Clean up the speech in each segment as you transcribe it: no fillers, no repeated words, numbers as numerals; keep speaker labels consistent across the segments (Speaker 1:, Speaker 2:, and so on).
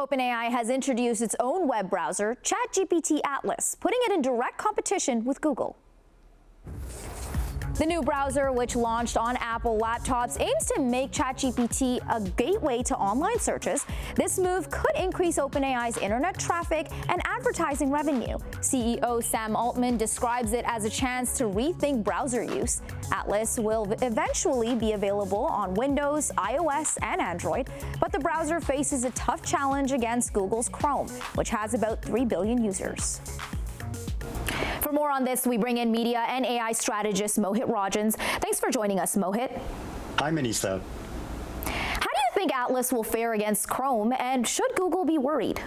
Speaker 1: OpenAI has introduced its own web browser, ChatGPT Atlas, putting it in direct competition with Google. The new browser, which launched on Apple laptops, aims to make ChatGPT a gateway to online searches. This move could increase OpenAI's internet traffic and advertising revenue. CEO Sam Altman describes it as a chance to rethink browser use. Atlas will eventually be available on Windows, iOS, and Android, but the browser faces a tough challenge against Google's Chrome, which has about 3 billion users. For more on this, we bring in media and AI strategist Mohit Rajhans. Thanks for joining us, Mohit.
Speaker 2: Hi, Manisa.
Speaker 1: How do you think Atlas will fare against Chrome, and should Google be worried?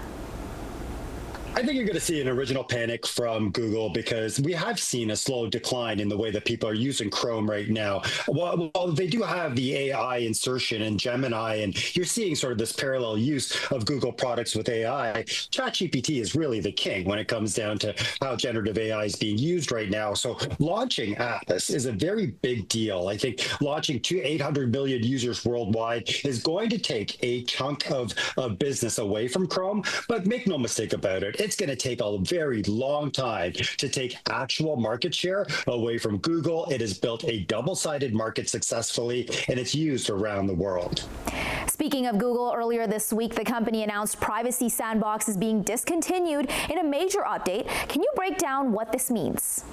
Speaker 2: I think you're going to see an original panic from Google because we have seen a slow decline in the way that people are using Chrome right now. While they do have the AI insertion in Gemini, and you're seeing sort of this parallel use of Google products with AI, ChatGPT is really the king when it comes down to how generative AI is being used right now. So launching Atlas is a very big deal. I think launching 800 million users worldwide is going to take a chunk of business away from Chrome, but make no mistake about it. It's going to take a very long time to take actual market share away from Google. It has built a double-sided market successfully, and it's used around the world.
Speaker 1: Speaking of Google, earlier this week, the company announced Privacy Sandbox is being discontinued in a major update. Can you break down what this means?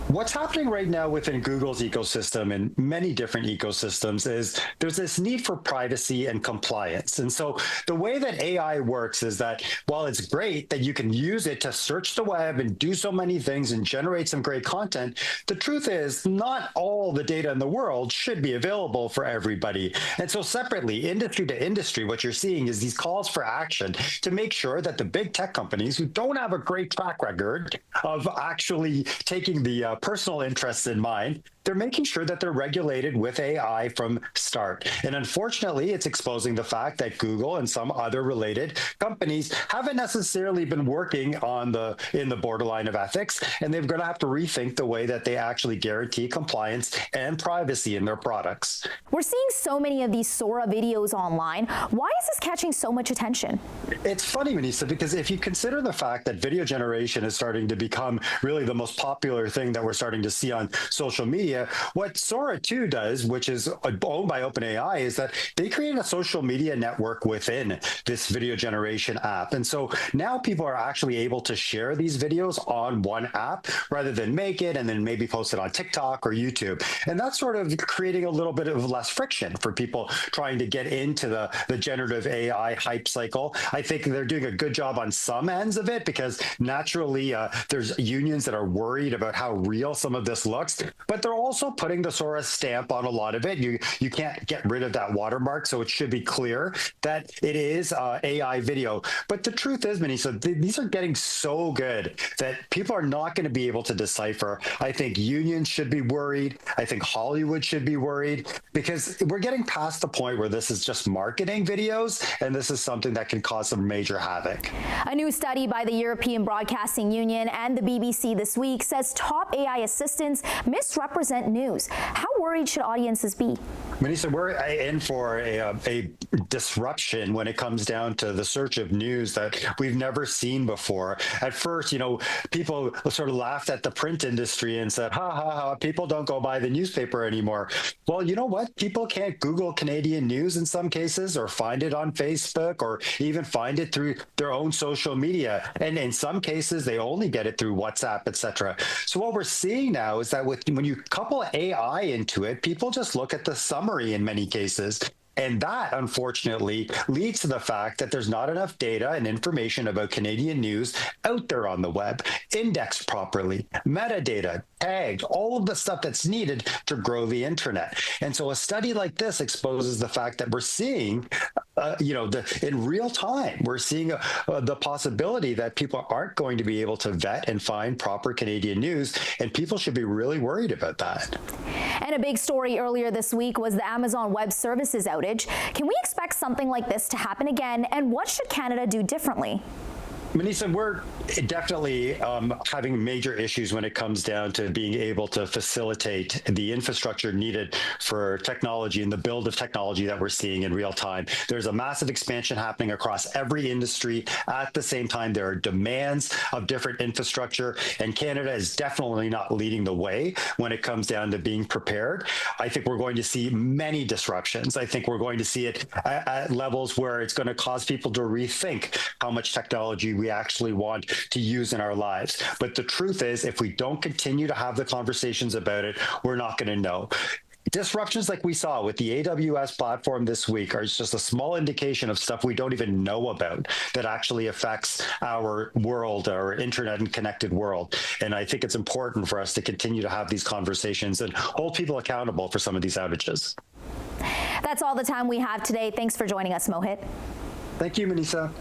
Speaker 2: What's happening right now within Google's ecosystem and many different ecosystems is there's this need for privacy and compliance. And so the way that AI works is that while it's great that you can use it to search the web and do so many things and generate some great content, the truth is not all the data in the world should be available for everybody. And so separately, industry to industry, what you're seeing is these calls for action to make sure that the big tech companies who don't have a great track record of actually taking the personal interests in mind, they're making sure that they're regulated with AI from start. And unfortunately, it's exposing the fact that Google and some other related companies haven't necessarily been working in the borderline of ethics, and they're going to have to rethink the way that they actually guarantee compliance and privacy in their products.
Speaker 1: We're seeing so many of these Sora videos online. Why is this catching so much attention?
Speaker 2: It's funny, Manisa, because if you consider the fact that video generation is starting to become really the most popular thing that we're starting to see on social media, what Sora 2 does, which is owned by OpenAI, is that they create a social media network within this video generation app. And so now people are actually able to share these videos on one app rather than make it and then maybe post it on TikTok or YouTube. And that's sort of creating a little bit of less friction for people trying to get into the generative AI hype cycle. I think they're doing a good job on some ends of it because naturally there's unions that are worried about how real some of this looks, but they're also putting the Sora stamp on a lot of it. You can't get rid of that watermark, so it should be clear that it is AI video. But the truth is, Manisa, these are getting so good that people are not going to be able to decipher. I think unions should be worried. I think Hollywood should be worried because we're getting past the point where this is just marketing videos, and this is something that can cause some major havoc.
Speaker 1: A new study by the European Broadcasting Union and the BBC this week says top AI assistants misrepresent news. How worried should audiences be?
Speaker 2: Manisa, we're in for a disruption when it comes down to the search of news that we've never seen before. At first, people sort of laughed at the print industry and said, ha, ha, ha, people don't go buy the newspaper anymore. Well, you know what? People can't Google Canadian news in some cases or find it on Facebook or even find it through their own social media. And in some cases, they only get it through WhatsApp, etc. So what we're seeing now is that when you couple AI into it, people just look at the summary in many cases. And that, unfortunately, leads to the fact that there's not enough data and information about Canadian news out there on the web, indexed properly, metadata, tagged, all of the stuff that's needed to grow the internet. And so a study like this exposes the fact that we're seeing, in real time, we're seeing the possibility that people aren't going to be able to vet and find proper Canadian news, and people should be really worried about that.
Speaker 1: And a big story earlier this week was the Amazon Web Services outage. Can we expect something like this to happen again, and what should Canada do differently?
Speaker 2: Manisa, we're definitely having major issues when it comes down to being able to facilitate the infrastructure needed for technology and the build of technology that we're seeing in real time. There's a massive expansion happening across every industry. At the same time, there are demands of different infrastructure, and Canada is definitely not leading the way when it comes down to being prepared. I think we're going to see many disruptions. I think we're going to see it at levels where it's going to cause people to rethink how much technology we actually want to use in our lives. But the truth is, if we don't continue to have the conversations about it, we're not going to know. Disruptions like we saw with the AWS platform this week are just a small indication of stuff we don't even know about that actually affects our world, our internet and connected world. And I think it's important for us to continue to have these conversations and hold people accountable for some of these outages.
Speaker 1: That's all the time we have today. Thanks for joining us, Mohit.
Speaker 2: Thank you, Manisa.